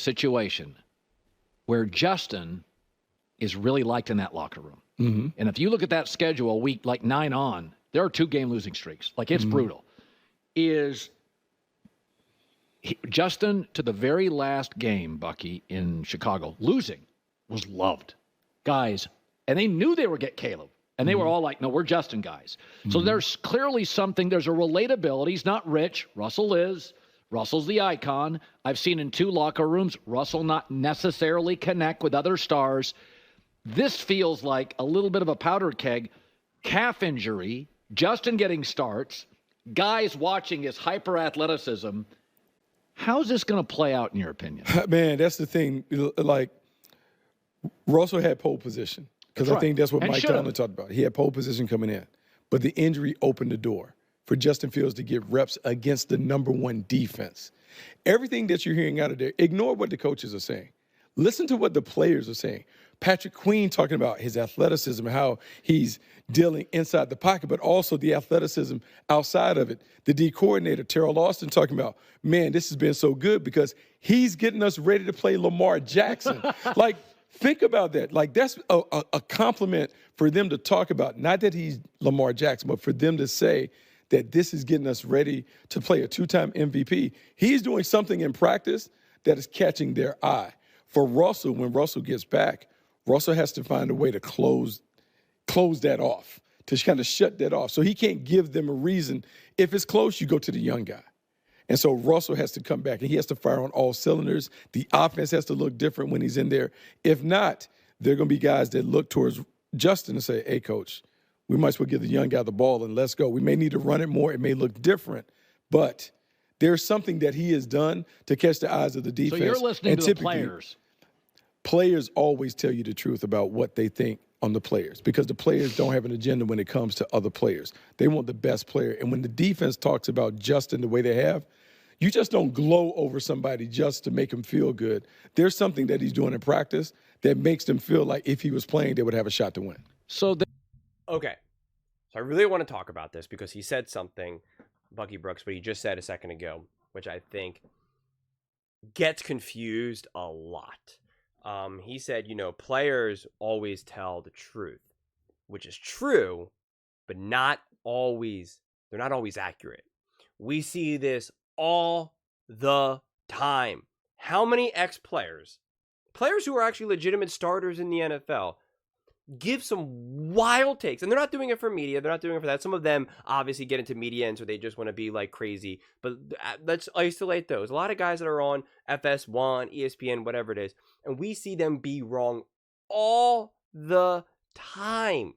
situation where Justin is really liked in that locker room. Mm-hmm. And if you look at that schedule, week like 9 on, there are 2 game losing streaks. Like, it's brutal. Justin, to the very last game, Bucky, in Chicago, losing, was loved. Guys, and they knew they were getting Caleb. And they were all like, no, we're Justin guys. So there's clearly something, there's a relatability. He's not rich. Russell is. Russell's the icon. I've seen in 2 locker rooms, Russell not necessarily connect with other stars. This feels like a little bit of a powder keg. Calf injury, Justin getting starts, guys watching his hyper athleticism. How's this going to play out in your opinion? Man, that's the thing. Like, Russell had pole position. Because I think that's what Mike Tomlin talked about. He had pole position coming in. But the injury opened the door for Justin Fields to get reps against the number 1 defense. Everything that you're hearing out of there, ignore what the coaches are saying. Listen to what the players are saying. Patrick Queen talking about his athleticism, how he's dealing inside the pocket, but also the athleticism outside of it. The D coordinator, Terrell Austin, talking about, man, this has been so good because he's getting us ready to play Lamar Jackson. Like, think about that. Like, that's a compliment for them to talk about. Not that he's Lamar Jackson, but for them to say that this is getting us ready to play a 2-time MVP. He's doing something in practice that is catching their eye. For Russell, when Russell gets back, Russell has to find a way to close that off, to kind of shut that off. So he can't give them a reason. If it's close, you go to the young guy. And so Russell has to come back, and he has to fire on all cylinders. The offense has to look different when he's in there. If not, there are going to be guys that look towards Justin and say, hey, coach, we might as well give the young guy the ball and let's go. We may need to run it more. It may look different, but there's something that he has done to catch the eyes of the defense. So you're listening to the players. Players always tell you the truth about what they think on the players because the players don't have an agenda when it comes to other players. They want the best player. And when the defense talks about Justin the way they have, you just don't glow over somebody just to make him feel good. There's something that he's doing in practice that makes them feel like if he was playing, they would have a shot to win. Okay. So I really want to talk about this because he said something, Bucky Brooks, what he just said a second ago, which I think gets confused a lot. He said, players always tell the truth, which is true, but they're not always accurate. We see this all the time. How many players who are actually legitimate starters in the NFL, give some wild takes, and they're not doing it for media. They're not doing it for that. Some of them obviously get into media, and so they just want to be like crazy. But let's isolate those. A lot of guys that are on FS1, ESPN, whatever it is, and we see them be wrong all the time.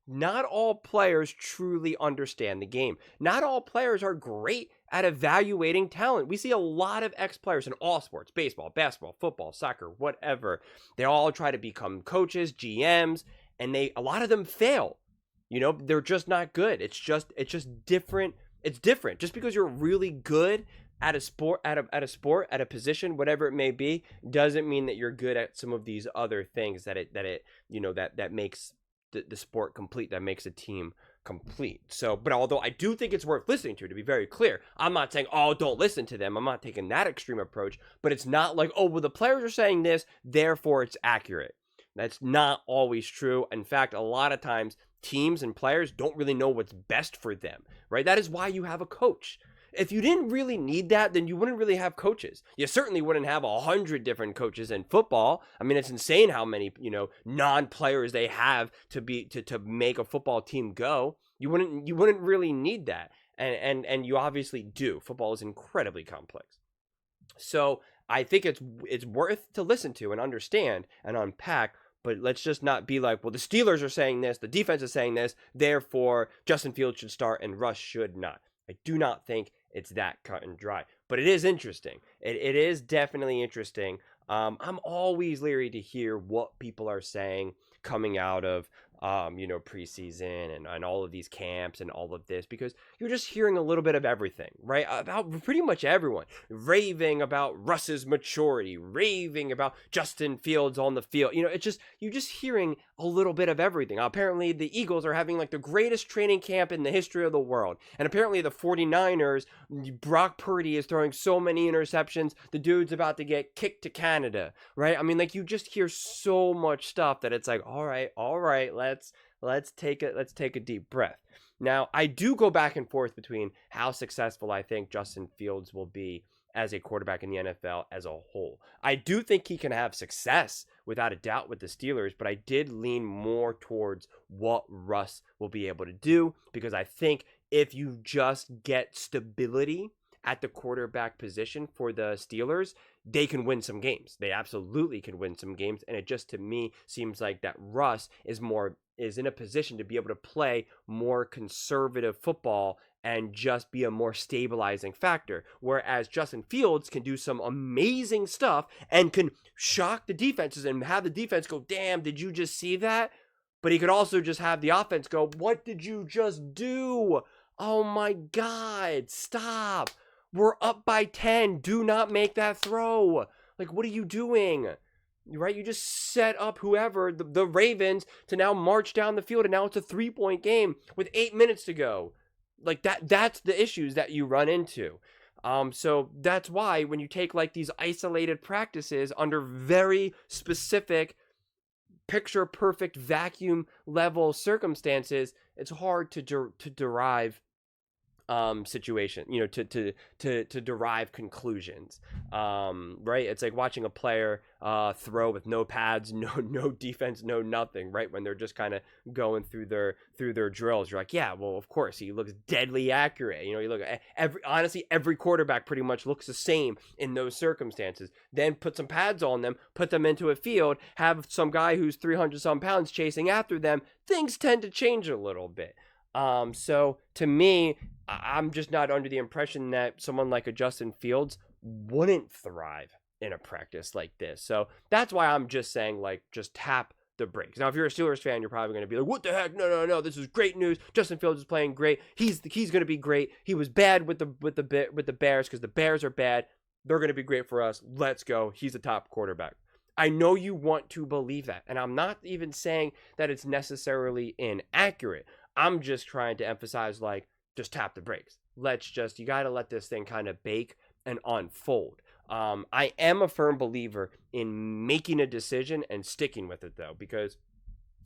Not all players truly understand the game. Not all players are great at evaluating talent. We see a lot of ex-players in all sports, baseball, basketball, football, soccer, whatever. They all try to become coaches, GMs, and a lot of them fail. They're just not good. It's just different. It's different. Just because you're really good at a sport, at a position, whatever it may be, doesn't mean that you're good at some of these other things that makes the sport complete, that makes a team complete. So, but although I do think it's worth listening to be very clear, I'm not saying, oh, don't listen to them. I'm not taking that extreme approach, but it's not like, oh, well, the players are saying this, therefore it's accurate. That's not always true. In fact, a lot of times teams and players don't really know what's best for them, right? That is why you have a coach. If you didn't really need that, then you wouldn't really have coaches. You certainly wouldn't have 100 different coaches in football. I mean, it's insane how many, non-players they have to make a football team go. You wouldn't really need that. And you obviously do. Football is incredibly complex. So I think it's worth to listen to and understand and unpack. But let's just not be like, well, the Steelers are saying this, the defense is saying this, therefore Justin Fields should start and Russ should not. I do not think it's that cut and dry, but it is interesting. It is definitely interesting. I'm always leery to hear what people are saying coming out of preseason and all of these camps and all of this, because you're just hearing a little bit of everything, right? About pretty much everyone raving about Russ's maturity, raving about Justin Fields on the field. It's just, you're just hearing a little bit of everything. Apparently the Eagles are having like the greatest training camp in the history of the world. And apparently the 49ers, Brock Purdy is throwing so many interceptions, the dude's about to get kicked to Canada, right? I mean, like, you just hear so much stuff that it's like, all right, let's take a deep breath. Now, I do go back and forth between how successful I think Justin Fields will be as a quarterback in the NFL as a whole. I do think he can have success without a doubt with the Steelers, but I did lean more towards what Russ will be able to do, because I think if you just get stability at the quarterback position for the Steelers, they can win some games. They absolutely can win some games. And it just, to me, seems like that Russ is in a position to be able to play more conservative football and just be a more stabilizing factor. Whereas Justin Fields can do some amazing stuff and can shock the defenses and have the defense go, damn, did you just see that? But he could also just have the offense go, what did you just do? Oh my God, stop. We're up by 10. Do not make that throw. Like, what are you doing? Right? You just set up whoever, the Ravens, to now march down the field, and now it's a 3-point game with 8 minutes to go. Like, that's the issues that you run into. So that's why when you take like these isolated practices under very specific, picture perfect vacuum level circumstances, it's hard to derive situation, to derive conclusions, right? It's like watching a player throw with no pads, no defense, no nothing, right? When they're just kind of going through their drills, you're like, yeah, well, of course he looks deadly accurate. You look at every quarterback pretty much looks the same in those circumstances. Then put some pads on them, put them into a field, have some guy who's 300 some pounds chasing after them, things tend to change a little bit. So to me, I'm just not under the impression that someone like a Justin Fields wouldn't thrive in a practice like this. So that's why I'm just saying, like, just tap the brakes. Now, if you're a Steelers fan, you're probably going to be like, what the heck? No, this is great news. Justin Fields is playing great. He's going to be great. He was bad with the Bears because the Bears are bad. They're going to be great for us. Let's go. He's a top quarterback. I know you want to believe that, and I'm not even saying that it's necessarily inaccurate. I'm just trying to emphasize, like, just tap the brakes. You got to let this thing kind of bake and unfold. I am a firm believer in making a decision and sticking with it, though, because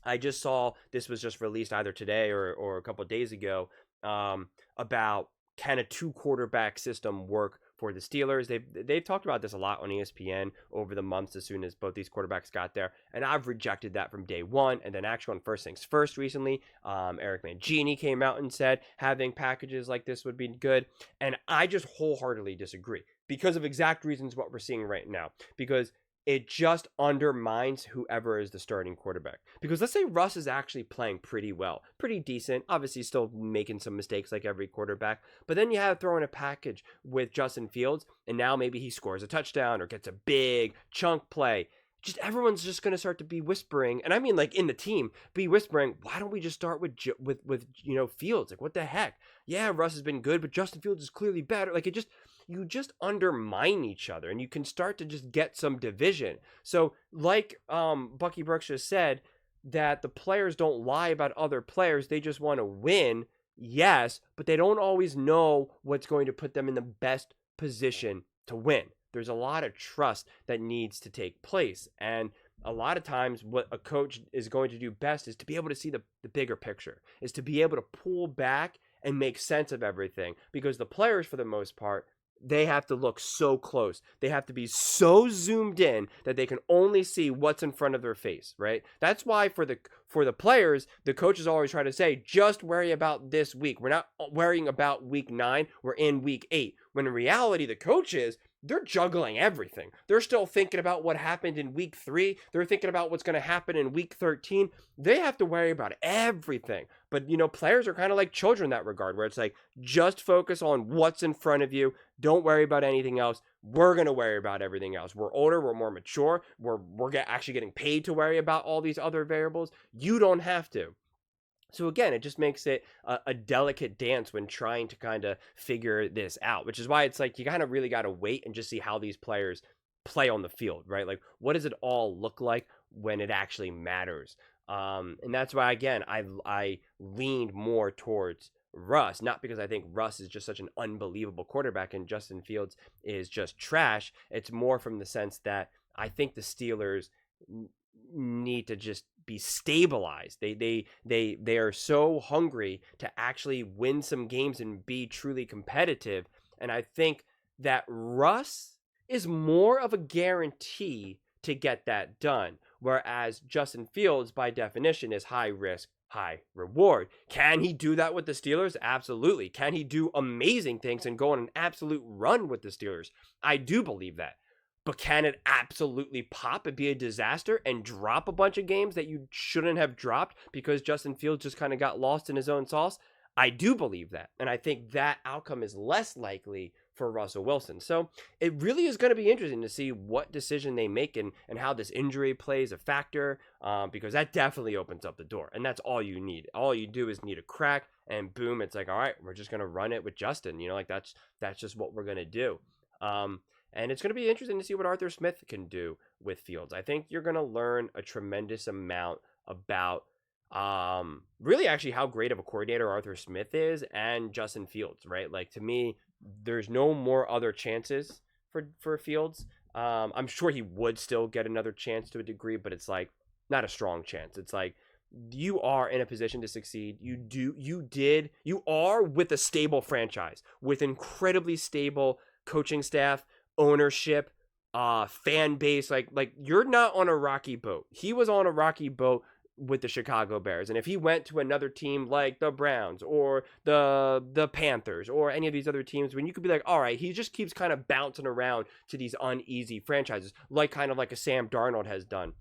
I just saw this was just released either today or a couple of days ago, about can a 2-quarterback system work for the Steelers. They've talked about this a lot on ESPN over the months as soon as both these quarterbacks got there, and I've rejected that from day one. And then actually on First Things First recently, Eric Mangini came out and said having packages like this would be good, and I just wholeheartedly disagree because of exact reasons what we're seeing right now, because it just undermines whoever is the starting quarterback. Because let's say Russ is actually playing pretty well, pretty decent, obviously still making some mistakes like every quarterback, but then you have throwing a package with Justin Fields, and now maybe he scores a touchdown or gets a big chunk play. Just everyone's just going to start to be whispering, and I mean like in the team, be whispering, why don't we just start with Fields? Like, what the heck? Yeah, Russ has been good, but Justin Fields is clearly better. Like, you just undermine each other, and you can start to just get some division. So like Bucky Brooks just said, that the players don't lie about other players. They just want to win, yes, but they don't always know what's going to put them in the best position to win. There's a lot of trust that needs to take place. And a lot of times what a coach is going to do best is to be able to see the bigger picture, is to be able to pull back and make sense of everything. Because the players, for the most part, they have to look so close. They have to be so zoomed in that they can only see what's in front of their face, right? That's why for the players, the coaches always try to say, just worry about this week. We're not worrying about week 9. We're in week 8. When in reality, the coaches they're juggling everything. They're still thinking about what happened in week 3. They're thinking about what's going to happen in week 13. They have to worry about everything. But, players are kind of like children in that regard, where it's like, just focus on what's in front of you. Don't worry about anything else. We're going to worry about everything else. We're older. We're more mature. We're actually getting paid to worry about all these other variables. You don't have to. So again, it just makes it a delicate dance when trying to kind of figure this out, which is why it's like you kind of really got to wait and just see how these players play on the field, right? Like, what does it all look like when it actually matters? And that's why, again, I leaned more towards Russ, not because I think Russ is just such an unbelievable quarterback and Justin Fields is just trash. It's more from the sense that I think the Steelers need to just be stabilized. They are so hungry to actually win some games and be truly competitive. And I think that Russ is more of a guarantee to get that done. Whereas Justin Fields, by definition, is high risk, high reward. Can he do that with the Steelers? Absolutely. Can he do amazing things and go on an absolute run with the Steelers? I do believe that. But can it absolutely pop and be a disaster and drop a bunch of games that you shouldn't have dropped because Justin Fields just kind of got lost in his own sauce? I do believe that. And I think that outcome is less likely for Russell Wilson. So it really is going to be interesting to see what decision they make and how this injury plays a factor, because that definitely opens up the door. And that's all you need. All you do is need a crack and boom, it's like, all right, we're just going to run it with Justin. Like that's just what we're going to do. And it's going to be interesting to see what Arthur Smith can do with Fields. I think you're going to learn a tremendous amount about really actually how great of a coordinator Arthur Smith is and Justin Fields, right? Like, to me, there's no more other chances for Fields. I'm sure he would still get another chance to a degree, but it's like not a strong chance. It's like you are in a position to succeed. You are with a stable franchise, with incredibly stable coaching staff, ownership, fan base. Like you're not on a rocky boat. He was on a rocky boat with the Chicago Bears, and if he went to another team like the Browns or the Panthers or any of these other teams, when you could be like, all right, he just keeps kind of bouncing around to these uneasy franchises, like kind of like a Sam Darnold has done.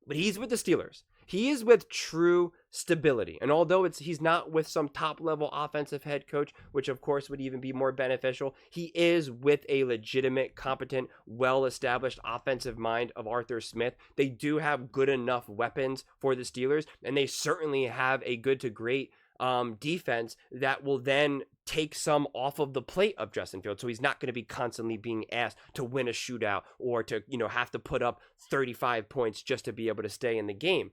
But he's with the Steelers. He is with true stability. And although he's not with some top-level offensive head coach, which of course would even be more beneficial, he is with a legitimate, competent, well-established offensive mind of Arthur Smith. They do have good enough weapons for the Steelers, and they certainly have a good to great defense that will then take some off of the plate of Justin Fields. So he's not going to be constantly being asked to win a shootout or to, have to put up 35 points just to be able to stay in the game.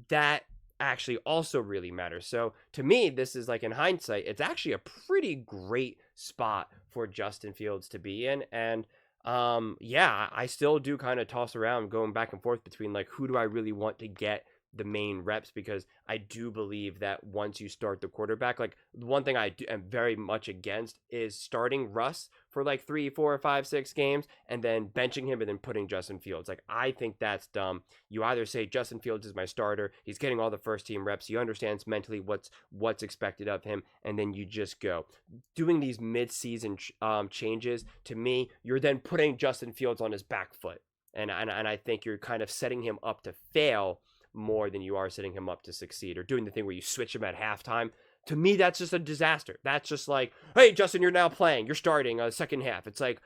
That actually also really matters. So to me, this is like, in hindsight, it's actually a pretty great spot for Justin Fields to be in. And I still do kind of toss around going back and forth between like, who do I really want to get the main reps, because I do believe that once you start the quarterback, like the one thing I am very much against is starting Russ for like 3, 4, 5, 6 games and then benching him and then putting Justin Fields. Like, I think that's dumb. You either say Justin Fields is my starter, he's getting all the first team reps, he understands mentally what's expected of him, and then you just go. Doing these mid-season changes, to me, you're then putting Justin Fields on his back foot. And I think you're kind of setting him up to fail more than you are setting him up to succeed, or doing the thing where you switch him at halftime. To me, that's just a disaster. That's just like, hey, Justin, you're now playing. You're starting a second half. It's like,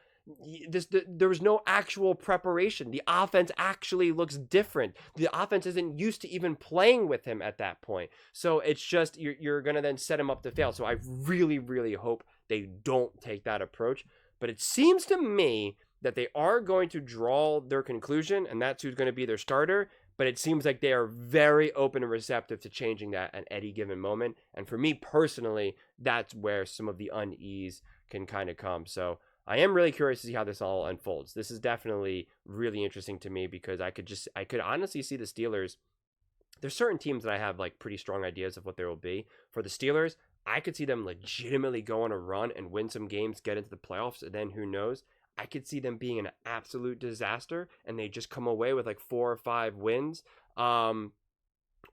there was no actual preparation. The offense actually looks different. The offense isn't used to even playing with him at that point. So it's just, you're going to then set him up to fail. So I really, really hope they don't take that approach. But it seems to me that they are going to draw their conclusion, and that's who's going to be their starter. But it seems like they are very open and receptive to changing that at any given moment. And for me personally, that's where some of the unease can kind of come. So I am really curious to see how this all unfolds. This is definitely really interesting to me, because I could honestly see the Steelers. There's certain teams that I have like pretty strong ideas of what there will be. For the Steelers, I could see them legitimately go on a run and win some games, get into the playoffs, and then who knows? I could see them being an absolute disaster and they just come away with like 4 or 5 wins.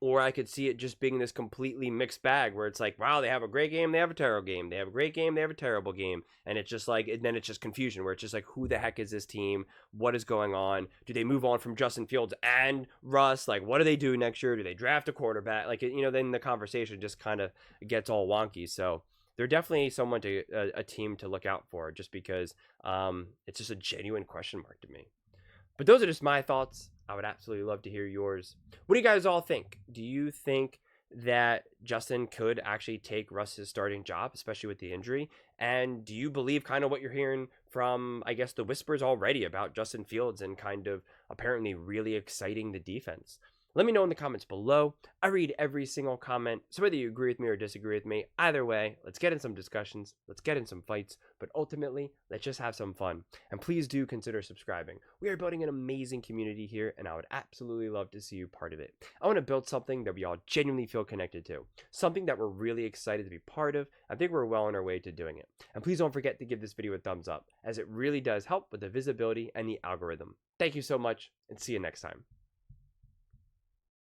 Or I could see it just being this completely mixed bag where it's like, wow, they have a great game, they have a terrible game. They have a great game, they have a terrible game. And it's just like, and then it's just confusion where it's just like, who the heck is this team? What is going on? Do they move on from Justin Fields and Russ? Like, what do they do next year? Do they draft a quarterback? Like, then the conversation just kind of gets all wonky. So they're definitely a team to look out for, just because it's just a genuine question mark to me. But those are just my thoughts. I would absolutely love to hear yours. What do you guys all think? Do you think that Justin could actually take Russ's starting job, especially with the injury? And do you believe kind of what you're hearing from, I guess, the whispers already about Justin Fields and kind of apparently really exciting the defense? Let me know in the comments below. I read every single comment, so whether you agree with me or disagree with me, either way, let's get in some discussions, let's get in some fights, but ultimately, let's just have some fun. And please do consider subscribing. We are building an amazing community here, and I would absolutely love to see you part of it. I want to build something that we all genuinely feel connected to, something that we're really excited to be part of. I think we're well on our way to doing it. And please don't forget to give this video a thumbs up, as it really does help with the visibility and the algorithm. Thank you so much, and see you next time.